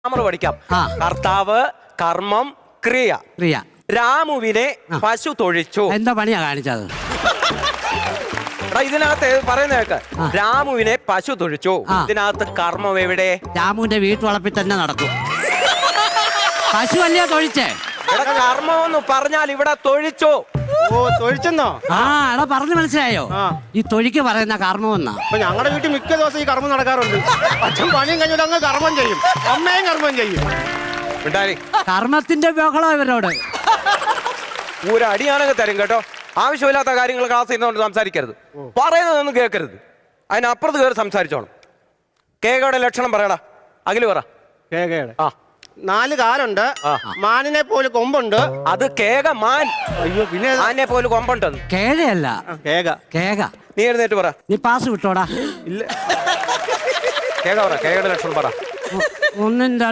പഠിക്കാം. കർത്താവ്, കർമ്മം, ക്രിയ. ക്രിയ. രാമുവിനെ പശു തൊഴിച്ചു. എന്താ പണിയാ കാണിച്ചത്? ഇതിനകത്ത് പറയുന്ന കേക്ക്. രാമുവിനെ പശു തൊഴിച്ചു. ഇതിനകത്ത് കർമ്മം എവിടെ? രാമുവിന്റെ വീട്ടുവളപ്പിൽ തന്നെ നടക്കും. പശു അല്ലയോ തൊഴിച്ചേ? കർമ്മം എന്ന് പറഞ്ഞാൽ ഇവിടെ തൊഴിച്ചു. ഓ, തൊഴിച്ചെന്നോ? എടാ പറഞ്ഞു മനസ്സിലായോ? ഈ തൊഴിക്ക് പറയുന്ന കർമ്മം എന്നാ. അപ്പൊ ഞങ്ങളുടെ വീട്ടിൽ മിക്ക ദിവസം ഈ കർമ്മം നടക്കാറുണ്ട്. അച്ഛൻ പണിയും കഴിഞ്ഞിട്ട് അങ്ങ് കർമ്മം ചെയ്യും, അമ്മയും കർമ്മം ചെയ്യും. കർമ്മത്തിന്റെ ബഹളം ഇവരോട്. ഒരു അടിയാണെങ്കിൽ തരും കേട്ടോ. ആവശ്യമില്ലാത്ത കാര്യങ്ങൾ ക്ലാസ് ചെയ്യുന്നതുകൊണ്ട് സംസാരിക്കരുത്. പറയുന്നതൊന്നും കേൾക്കരുത്. അതിനപ്പുറത്ത് കയറി സംസാരിച്ചോണം. കേകയുടെ ലക്ഷണം പറയടാ. അഖില് പറ. കേകയുടെ 4 കാലുണ്ട്, മാനിനെ പോലെ കൊമ്പുണ്ട്. അത് കേക മാൻ. അയ്യോ, പിന്നെ മാനിനെ പോലെ കൊമ്പുണ്ടെന്ന്. കേഴയല്ല, കേക. കേക. നീ എഴുന്നേറ്റ് പറ. നീ പാസ് വിട്ടോടാ. ഇല്ല, കേക പറ. കേകയുടെ ലക്ഷണം പറ. 1 2